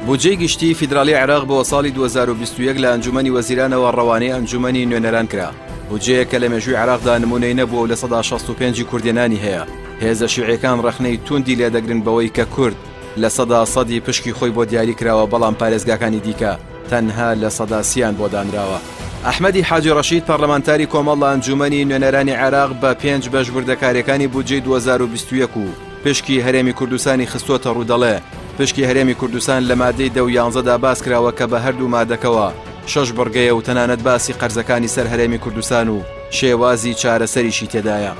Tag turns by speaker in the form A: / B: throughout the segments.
A: بودجەی گشتی فیدرالی عێراق بۆ ساڵی 2021 لە ئەنجومەنی وەزیرانەوە ڕەوانەی ئەنجومەنی نوێنەران کرا. بودجەیە کە لە مێژووی عێراقدا نمونەی نەبووە و لە 165 کوردێنانی هەیە. هێزە شیوعیەکان ڕەخنەی توندی لێدەگرن بەوەی کە کورد لە 100% پشکی خۆی بۆ دیاری کراوە، بەڵام پارێزگاکانی دیکە تەنها لە 100% بۆ دانراوە. ئەحمەدی حاجی ڕەشید پەرلەمانتاری کۆمەڵ لە ئەنجومەنی نوێنەرانی عێراق بە 5 بەشبردەکاریەکانی بودجەی 2021 و پشکی هەرێمی کوردستانی خستۆتە ڕوودەڵێ. پشکی هەرێمی کوردستان لە مادەی 10 و 11دا باس کراوە کە بە هەردوو مادەکەوە 6 بڕگەیە و تەنانەت باسی قەرزەکانی سەر هەرێمی کوردستان و شێوازی چارەسەریشی تێدایە.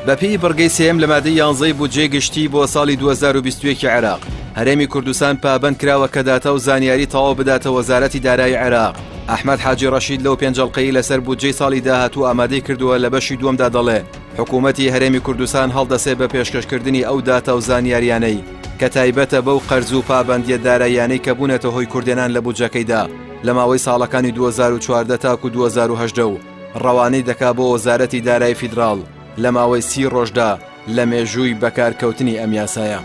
A: بەپێی بڕگەی سێم لە مادەی 11 بودجەی گشتی بۆ ساڵی 2021 عێراق هەرێمی کوردستان پابەند کراوە کە داتا و زانیاری تەواو بداتە وەزارەتی دارایی عێراق. ئەحمەد حاجی ڕەشید لەو پێنجەڵقەی لەسەر بودجەی ساڵی داهاتوو ئامادەی کردووە لە بەشی دووەمدا دەڵێ حکوومەتی هەرێمی کوردستان هەڵدەسێ بە پێشکەشکردنی ئەو داتا و زانیاریانەی کە تایبەتە بەو قەرز و پابەندیە داراییانەی کە بوونەتە هۆی کوردێنان لە بودجەکەیدا لە ماوەی ساڵەکانی 2014 تاکو 2018 و ڕەوانەی دەکا بۆ وەزارەتی دارایی فیدراڵ لە ماوەی 30 ڕۆژدا لە مێژووی بەکارکەوتنی ئەم یاسایە.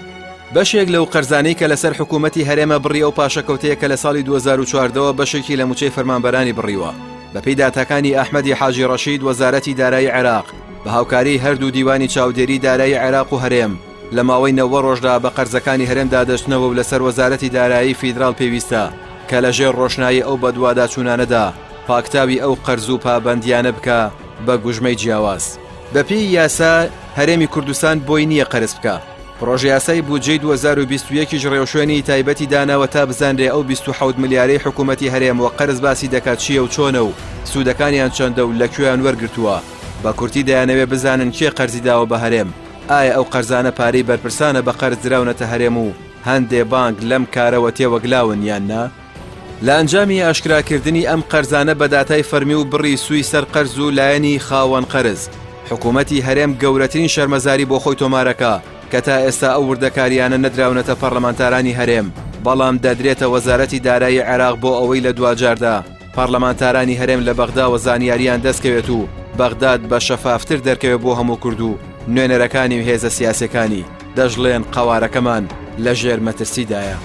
A: بەشێک لەو قەرزانەی کە لەسەر حکوومەتی هەرێمە بڕی ئەو پاشەکەوتەیە کە لە ساڵی 2014ەوە بەشێکی لە موچەی فەرمانبەرانی بڕیوە. بەپێی داتاکانی ئەحمەدی حاجی ڕەشید وەزارەتی دارایی عێراق بە هاوکاری هەردوو دیوانی چاودێری دارایی عێراق و هەرێم لە ماوەی 90 ڕۆژدا بە قەرزەکانی هەرێمدا دەچنەوە و لەسەر وەزارەتی دارایی فیدراڵ پێویستە کە لەژێر ڕۆشنایی ئەو بەدووادا چوونانەدا پاکتاوی ئەو قەرز و پابەندیانە بکە بە گوژمەی جیاواز. بەپێی یاسا هەرێمی کوردستان بۆی نییە قەرز بکە. پرۆژە یاسای بودجەی 2021 ڕێوشوێنی تایبەتی داناوە تا بزانرێ ئەو 27 ملیارەی حکوومەتی هەرێم و قەرز باسی دەکات چییە و چۆنە و سوودەکانیان چەندە و لەکوێیان وەرگرتووە. بە کورتی دەیانەوێ بزانن کێ قەرزی داوە بە هەرێم. ئایا ئەو قەرزانە پارەی بەرپرسانە بە قەرز دراونەتە هەرێم و هەندێ بانک لەم کارەوە تێوەگلاون یان نا؟ لە ئەنجامی ئاشکراکردنی ئەم قەرزانە بە داتای فەرمی و بڕی سووی سەر قەرز و لایەنی خاوەن قەرز حکوومەتی هەرێم گەورەترین شەرمەزاری بۆ خۆی تۆمارەکە کە تا ئێستا ئەو وردەکاریانە نەدراونەتە پەرلەمانتارانی هەرێم، بەڵام دەدرێتە وەزارەتی دارایی عێراق بۆ ئەوەی لە دوجاردا پەرلەمانتارانی هەرێم لە بەغدا و زانیاریان دەستکەوێت و بەغداد بە شەفافتر دەرکەوێت بۆ هەموو کورد و نوێنەرەکانی و هێزە سیاسەکانی دەژڵێن قەوارەکەمان لە ژێر مەترسیدایە.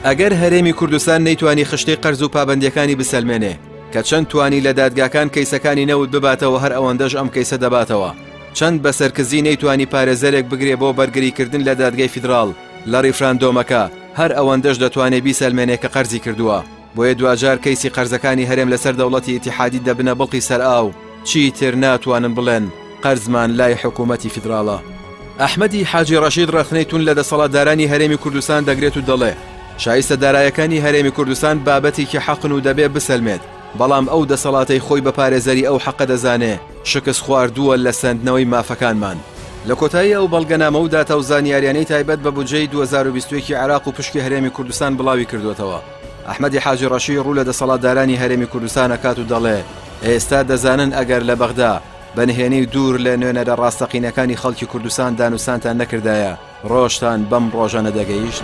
A: ئەگەر هەرێمی کوردستان نەیتوانی خشتەی قەرز و پابەندیەکانی بسەلمێنێ کە چەند توانی لە دادگاکان کەیسەکانی نەوت بباتەوە هەر ئەوەندەش ئەم کەیسە دەباتەوە، چەند بەسەرکردی نەیتوانی پارێزەرێک بگرێ بۆ بەرگریکردن لە دادگای فیدراڵ لە ڕیفراندۆمەکە هەر ئەوەندەش دەتوانێت بیسەلمێنێ کە قەرزی کردووە. بۆیە دوجار کەیسی قەرزەکانی هەرێم لەسەر دەوڵەتی ئیتیحادی دەبنە بڵقی سەر ئاو چیتر ناتوانن بڵێن قەرزمان لای حکوومەتی فیدراڵە. ئەحمەدی حاجی ڕەشید ڕەخنەی تون لە دەسەڵاتدارانی هەرێمی کوردستان دەگرێت و دەڵێ شایستە دارایەکانی هەرێمی کوردستان بابەتێکی حەقن و دەبێ بسەلمێت، بەڵام ئەو دەسەڵاتەی خۆی بە پارێزەری ئەو حەقە دەزانێ شکست خواردووە لە سندنەوەی مافەکانمان. لە کۆتایی ئەو بەڵگەنامە و داتا و زانیاریانەی تایبەت بە بودجەی 2021 عێراق و پشکی هەرێمی کوردستان بڵاوی کردوێتەوە. ئەحمەدی حاجی ڕەشید ڕوو لە دەسەڵاتدارانی هەرێمی کوردستان ئەکات و دەڵێ ئێستا دەزانن ئەگەر لە بەغدا بەنهێنی دوور لە نوێنەرە ڕاستەقینەکانی خەڵکی کوردستان دانووسانتان نەکردایە ڕۆژتان بەم ڕۆژانە دەگەیشت.